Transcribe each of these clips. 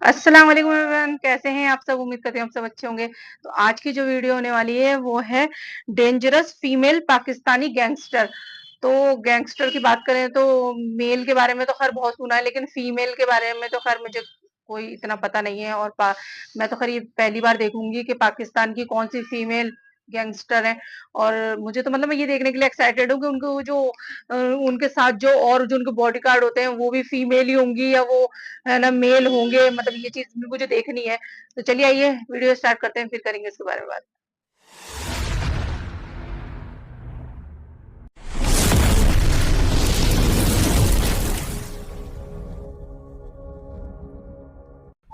अस्सलाम वालेकुम एवरीवन, कैसे हैं आप सब? उम्मीद करते हैं आप सब अच्छे होंगे। तो आज की जो वीडियो होने वाली है वो है डेंजरस फीमेल पाकिस्तानी गैंगस्टर। तो गैंगस्टर की बात करें तो मेल के बारे में तो खैर बहुत सुना है, लेकिन फीमेल के बारे में तो खैर मुझे कोई इतना पता नहीं है। और मैं तो खैर ये पहली बार देखूंगी कि पाकिस्तान की कौन सी फीमेल गैंगस्टर है। और मुझे तो मतलब मैं ये देखने के लिए एक्साइटेड हूँ कि उनको जो उनके साथ जो और जो उनके बॉडीगार्ड होते हैं वो भी फीमेल ही होंगी या वो है ना मेल होंगे, मतलब ये चीज भी मुझे देखनी है। तो चलिए आइए वीडियो स्टार्ट करते हैं, फिर करेंगे इसके बारे में बात।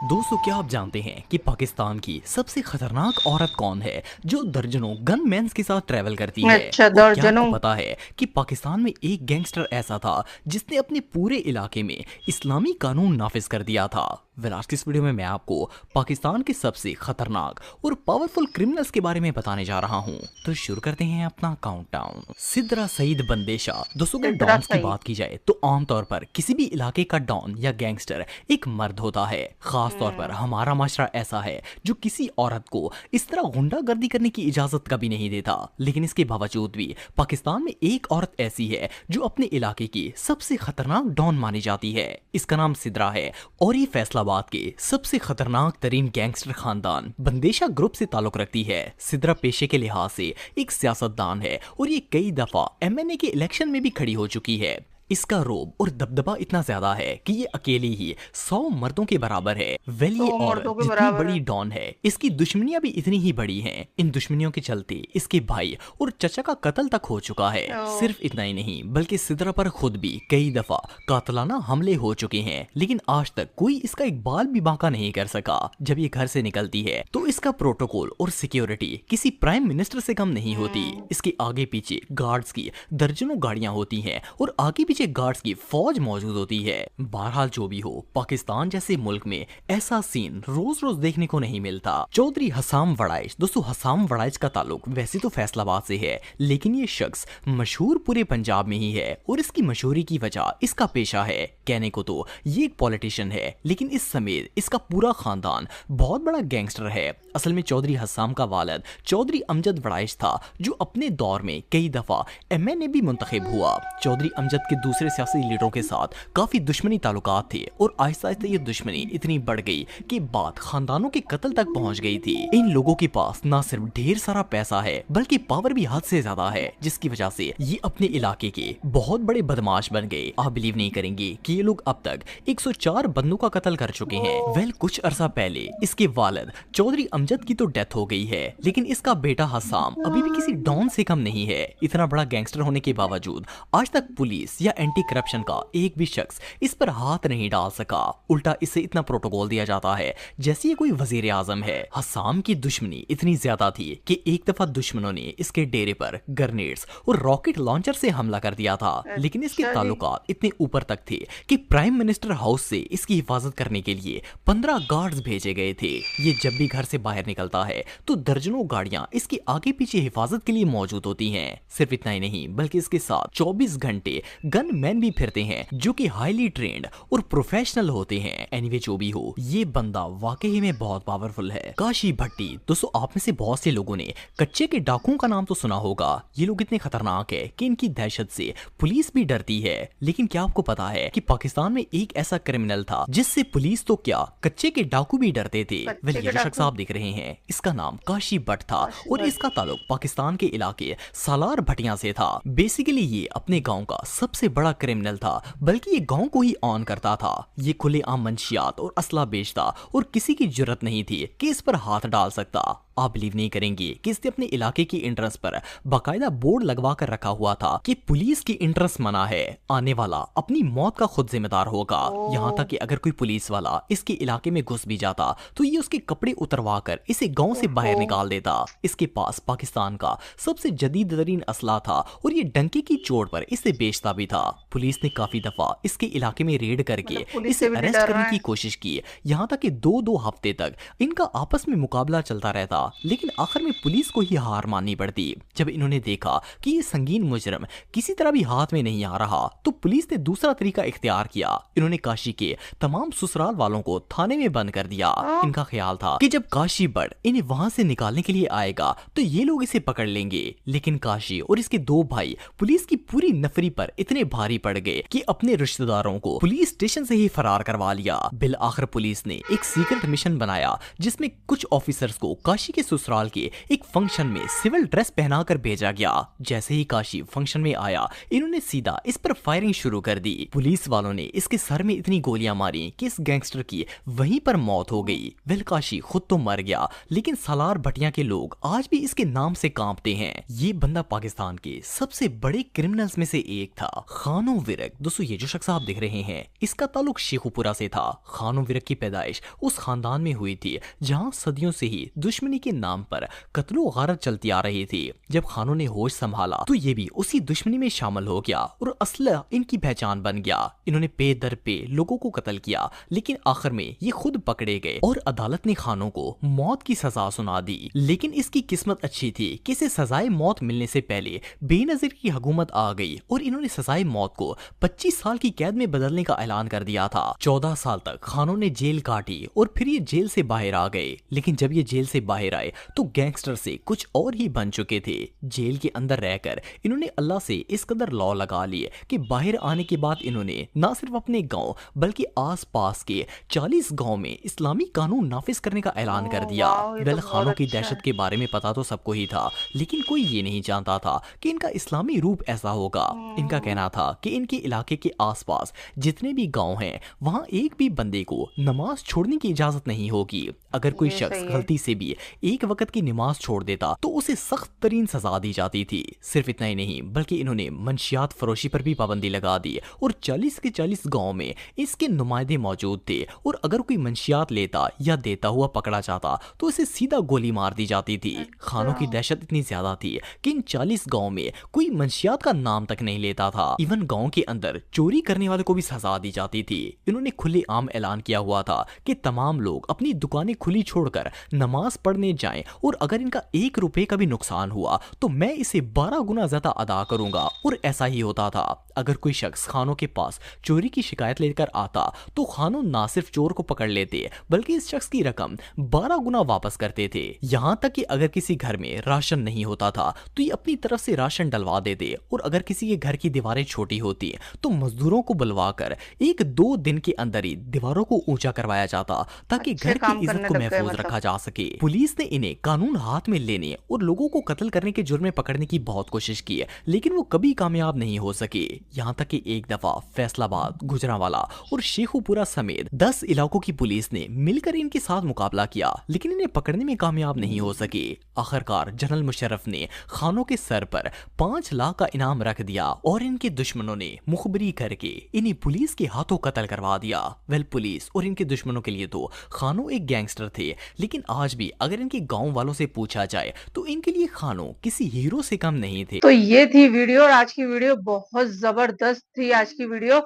दोस्तों, क्या आप जानते हैं कि पाकिस्तान की सबसे खतरनाक औरत कौन है जो दर्जनों गनमैन्स के साथ ट्रैवल करती है? अच्छा, और क्या आपको दर्जनों। पता है कि पाकिस्तान में एक गैंगस्टर ऐसा था जिसने अपने पूरे इलाके में इस्लामी कानून नाफिज कर दिया था? आज की इस वीडियो में मैं आपको पाकिस्तान के सबसे खतरनाक और पावरफुल क्रिमिनल्स के बारे में बताने जा रहा हूँ। तो शुरू करते हैं अपना काउंटडाउन। सिद्रा सईद बंदेशा। दोस्तों, अगर सिद्रा डॉन्स की सईद। बात की जाए तो आमतौर पर किसी भी इलाके का डॉन या गैंगस्टर एक मर्द होता है। खास तौर पर हमारा माशरा ऐसा है जो किसी औरत को इस तरह गुंडागर्दी करने की इजाजत कभी नहीं देता। लेकिन इसके बावजूद भी पाकिस्तान में एक औरत ऐसी है जो अपने इलाके की सबसे खतरनाक डॉन मानी जाती है। इसका नाम सिद्रा है और ये फैसलाबाद के सबसे खतरनाक तरीन गैंगस्टर खानदान बंदेशा ग्रुप से ताल्लुक रखती है। सिद्रा पेशे के लिहाज से एक सियासतदान है और ये कई दफा एमएनए के इलेक्शन में भी खड़ी हो चुकी है। इसका रोब और दबदबा इतना ज्यादा है कि ये अकेली ही 100 मर्दों के बराबर है। ये 100 मर्दों औरत के जितनी बराबर है। बड़ी डॉन है, इसकी दुश्मनियां भी इतनी ही बड़ी हैं। इन दुश्मनियों के चलते इसके भाई और चचा का कत्ल तक हो चुका है। ओ, सिर्फ इतना ही नहीं बल्कि सिद्रा पर खुद भी कई दफा कातलाना हमले हो चुके हैं, लेकिन आज तक कोई इसका एक बाल भी बांका नहीं कर सका। जब ये घर से निकलती है तो इसका प्रोटोकॉल और सिक्योरिटी किसी प्राइम मिनिस्टर से कम नहीं होती। इसके आगे पीछे गार्ड्स की दर्जनों गाड़ियां होती हैं और आगे पीछे गार्ड्स की फौज मौजूद होती है। बहरहाल जो भी हो, पाकिस्तान जैसे मुल्क में ऐसा सीन रोज रोज देखने को नहीं मिलता। चौधरी हसाम वड़ाइच। दोस्तों, हसाम वड़ाइच का ताल्लुक वैसे तो फैसलाबाद से है, लेकिन ये शख्स मशहूर पूरे पंजाब में ही है और इसकी मशहूरी की वजह इसका पेशा है। कहने को तो ये एक पॉलिटिशियन है, लेकिन इस समेत इसका पूरा खानदान बहुत बड़ा गैंगस्टर है। असल में चौधरी हसाम का वालिद चौधरी अमजद वड़ाइच था, जो अपने दौर में कई दफा एमएनए भी मुंतखब हुआ। चौधरी अमजद के दूसरे सियासी लीडरों के साथ काफी दुश्मनी ताल्लुकात थे और आहिस्ता आहिस्ता ये दुश्मनी इतनी बढ़ गई कि बात खानदानों के कत्ल तक पहुंच गई थी। इन लोगों के पास ना सिर्फ ढेर सारा पैसा है बल्कि पावर भी हद से ज्यादा है, जिसकी वजह से ये अपने इलाके के बहुत बड़े बदमाश बन गए। आप बिलीव नहीं करेंगे कि ये लोग अब तक 104 बंदों का कत्ल कर चुके हैं। कुछ अरसा पहले इसके वालिद चौधरी अमजद की तो डेथ हो गई है, लेकिन इसका बेटा हसाम अभी भी किसी डॉन से कम नहीं है। इतना बड़ा गैंगस्टर होने के बावजूद आज तक पुलिस या एंटी करप्शन का एक भी शख्स इस पर हाथ नहीं डाल सका। उल्टा इसे इतना प्रोटोकॉल दिया जाता है जैसे ये कोई वजीर आजम है। हसाम की दुश्मनी इतनी ज्यादा थी कि एक दफा दुश्मनों ने इसके डेरे पर ग्रेनेड्स और रॉकेट लॉन्चर से हमला कर दिया था। लेकिन इसके अच्छा जी। ताल्लुकात इतने ऊपर तक थे कि प्राइम मिनिस्टर हाउस से इसकी हिफाजत करने के लिए 15 गार्ड्स भेजे गए थे। ये जब भी घर से बाहर निकलता है तो दर्जनों गाड़ियां इसके आगे पीछे हिफाजत के लिए मौजूद होती हैं। सिर्फ इतना ही नहीं बल्कि इसके साथ 24 घंटे गनमैन भी फिरते हैं जो कि हाईली ट्रेंड और प्रोफेशनल होते हैं। एनीवे जो भी हो, ये बंदा वाकई में बहुत पावरफुल है। काशी भट्टी। दोस्तों, आप में से बहुत से लोगों ने कच्चे के डाकुओं का नाम तो सुना होगा। ये लोग इतने खतरनाक है कि इनकी दहशत से पुलिस भी डरती है। लेकिन क्या आपको पता है कि पाकिस्तान में एक ऐसा क्रिमिनल था जिससे पुलिस तो क्या, कच्चे के डाकू भी डरते थे? कच्चे ये के जो शख्स डाकू। आप देख रहे हैं, इसका नाम काशी भट्ट था काशी और भट्ट। इसका ताल्लुक पाकिस्तान के इलाके सालार भटिया से था। बेसिकली ये अपने गांव का सबसे बड़ा क्रिमिनल था, बल्कि ये गांव को ही ऑन करता था। ये खुलेआम मंशियात और असला बेचता और किसी की जरूरत नहीं थी कि इस पर हाथ डाल सकता। आप बिलीव नहीं करेंगे कि इसने अपने इलाके की एंट्रेंस पर बाकायदा बोर्ड लगवा कर रखा हुआ था कि पुलिस की एंट्रेंस मना है, आने वाला अपनी मौत का खुद जिम्मेदार होगा। यहाँ तक कि अगर कोई पुलिस वाला इसके इलाके में घुस भी जाता तो ये उसके कपड़े उतरवा कर इसे गांव से बाहर ओहो। निकाल देता। इसके पास पाकिस्तान का सबसे जदीद तरीन असला था और ये डंके की चोट पर इसे बेचता भी था। पुलिस ने काफी दफा इसके इलाके में रेड करके मतलब पुलिस इसे से भी नहीं अरेस्ट डर करने रहा की है। कोशिश की। यहाँ तक कि 2-2 हफ्ते तक इनका आपस में मुकाबला चलता रहता, लेकिन आखिर में पुलिस को ही हार माननी पड़ती जब इन्होंने देखा कि ये संगीन मुजरिम किसी तरह भी हाथ में नहीं आ रहा। तो पुलिस ने दूसरा तरीका इख्तियार किया। इन्होंने काशी के तमाम ससुराल वालों को थाने में बंद कर दिया। इनका ख्याल था कि जब काशी बट इन्हें वहां से निकालने के लिए आएगा तो ये लोग इसे पकड़ लेंगे। लेकिन काशी और इसके दो भाई पुलिस की पूरी नफरी पर इतने भारी पड़ गए कि अपने रिश्तेदारों को पुलिस स्टेशन से ही फरार करवा लिया। बिल आखिर पुलिस ने एक सीक्रेट मिशन बनाया जिसमें कुछ ऑफिसर्स को काशी के ससुराल के एक फंक्शन में सिविल ड्रेस पहनाकर भेजा गया। जैसे ही काशी फंक्शन में आया इन्होंने सीधा इस पर फायरिंग शुरू कर दी। पुलिस वालों ने इसके सर में इतनी गोलियां मारी कि इस गैंगस्टर की वहीं पर मौत हो गई। वेल काशी खुद तो मर गया लेकिन सालार भटिया के लोग आज भी इसके नाम से कांपते हैं। ये बंदा पाकिस्तान के सबसे बड़े क्रिमिनल्स में से एक था, खानो विरक। दोस्तों ये जो शख्स आप देख रहे हैं इसका ताल्लुक शेखुपुरा से था। खानो विरक की पैदाइश उस खानदान में हुई थी जहां सदियों से ही दुश्मनी के नाम पर कत्लो गारत चलती आ रही थी। जब खानों ने होश संभाला तो ये भी उसी दुश्मनी में शामिल हो गया और असला इनकी पहचान बन गया। इन्होंने पे दर पे लोगों को कत्ल किया लेकिन आखिर में ये खुद पकड़े गए और अदालत ने खानों को मौत की सजा सुना दी। लेकिन इसकी किस्मत अच्छी थी कि इसे सजाए मौत मिलने से पहले बेनजीर की हुकूमत आ गई और इन्होंने सजाए मौत को 25 साल की कैद में बदलने का ऐलान कर दिया था। 14 साल तक खानों ने जेल काटी और फिर ये जेल से बाहर आ गए। लेकिन जब ये जेल से बाहर आए तो गैंगस्टर से कुछ और ही बन चुके थे। जेल के अंदर रहकर इन्होंने अल्लाह से इस कदर लॉ लगा लिए कि बाहर आने के बाद इन्होंने न सिर्फ अपने गांव बल्कि आसपास के 40 गांव में इस्लामी कानून नाफिज करने का ऐलान कर दिया। वेल खानों की दहशत के बारे में पता तो सबको ही था लेकिन कोई ये नहीं जानता था कि इनका इस्लामी रूप ऐसा होगा। इनका कहना था कि इनके इलाके के आसपास जितने भी गांव हैं वहां एक भी बंदे को नमाज छोड़ने की इजाजत नहीं होगी। अगर कोई शख्स गलती से भी एक वक्त की नमाज छोड़ देता तो उसे सख्त तरीन सजा दी जाती थी। सिर्फ इतना ही नहीं बल्कि इन्होंने मंशियात फरोशी पर भी पाबंदी लगा दी और 40 के 40 गांव में इसके नुमाइंदे मौजूद थे और अगर कोई मंशियात लेता या देता हुआ पकड़ा जाता तो उसे सीधा गोली मार दी जाती थी। खानों की दहशत इतनी ज्यादा थी कि इन 40 गांव में कोई मंशियात का नाम तक नहीं लेता था। इवन गांव के अंदर चोरी करने वाले को भी सजा दी जाती थी। इन्होंने खुले आम ऐलान किया हुआ था कि तमाम लोग अपनी दुकानें खुली छोड़कर नमाज पढ़ने जाएं और अगर इनका 1 रुपए का भी नुकसान हुआ तो मैं इसे 12 गुना ज्यादा अदा करूंगा। और ऐसा ही होता था। अगर कोई शख्स खानों के पास चोरी की शिकायत लेकर आता तो खानों ना सिर्फ चोर को पकड़ लेते बल्कि इस शख्स की रकम 12 गुना वापस करते थे। यहाँ तक कि अगर किसी घर में राशन नहीं होता था तो ये अपनी तरफ से राशन डलवा देते और अगर किसी के घर की दीवारें छोटी होती तो मजदूरों को बुलवाकर 1-2 दिन के अंदर ही दीवारों को ऊंचा करवाया जाता ताकि घर की इज्जत को महफूज रखा जा सके। पुलिस ने इन्हें कानून हाथ में लेने और लोगों को कत्ल करने के जुर्म में पकड़ने की बहुत कोशिश की लेकिन वो कभी कामयाब नहीं हो सके। यहाँ तक कि एक दफा फैसलाबाद, गुजरांवाला और शेखुपुरा समेत 10 इलाकों की पुलिस ने मिलकर इनके साथ मुकाबला किया लेकिन इन्हें पकड़ने में कामयाब नहीं हो सके। आखिरकार जनरल मुशर्रफ ने खानों के सर पर 5 लाख का इनाम रख दिया और इनके दुश्मनों ने मुखबरी करके इन्हें पुलिस के हाथों कत्ल करवा दिया। वेल पुलिस और इनके दुश्मनों के लिए तो खानों एक गैंगस्टर थे लेकिन आज भी अगर इनके गांव वालों से पूछा जाए तो इनके लिए खानों किसी हीरो से कम नहीं थे। तो ये थी वीडियो और आज की वीडियो बहुत जबरदस्त थी आज की वीडियो।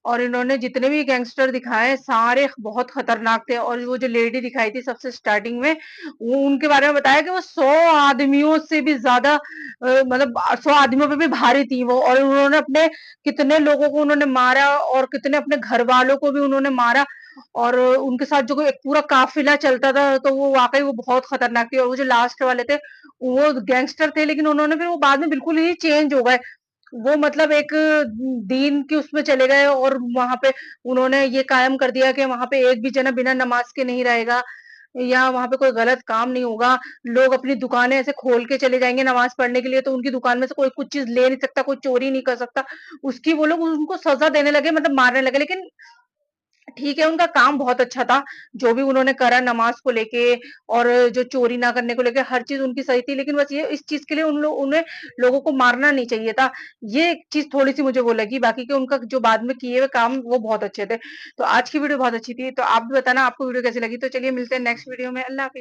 और इन्होंने जितने भी गैंगस्टर दिखाए सारे बहुत खतरनाक थे। और वो जो लेडी दिखाई थी सबसे स्टार्टिंग में वो उनके बारे में बताया कि वो 100 आदमियों से भी ज्यादा मतलब 100 आदमियों पे भी भारी थी वो। और उन्होंने अपने कितने लोगों को उन्होंने मारा और कितने अपने घर वालों को भी उन्होंने मारा। और उनके साथ जो एक पूरा काफिला चलता था तो वो वाकई वो बहुत खतरनाक थी। और वो जो लास्ट वाले थे वो गैंगस्टर थे लेकिन उन्होंने फिर वो बाद में बिल्कुल ही चेंज हो गए। वो मतलब एक दीन के उसमें चले गए और वहां पे उन्होंने ये कायम कर दिया कि वहां पे एक भी जना बिना नमाज के नहीं रहेगा या वहां पे कोई गलत काम नहीं होगा। लोग अपनी दुकानें ऐसे खोल के चले जाएंगे नमाज पढ़ने के लिए तो उनकी दुकान में से कोई कुछ चीज ले नहीं सकता, कोई चोरी नहीं कर सकता। उसकी वो लोग उनको सजा देने लगे, मतलब मारने लगे। लेकिन ठीक है, उनका काम बहुत अच्छा था, जो भी उन्होंने करा नमाज़ को लेके और जो चोरी ना करने को लेके हर चीज़ उनकी सही थी। लेकिन बस ये इस चीज़ के लिए उन्हें लोगों को मारना नहीं चाहिए था। ये एक चीज़ थोड़ी-सी मुझे वो लगी, बाकी के उनका जो बाद में किए हुए काम वो बहुत अच्छे थे। तो आज की वीडियो बहुत अच्छी थी, तो आप भी बताना आपको वीडियो कैसी लगी? तो चलिए मिलते हैं नेक्स्ट वीडियो में। अल्लाह हाफ़िज़।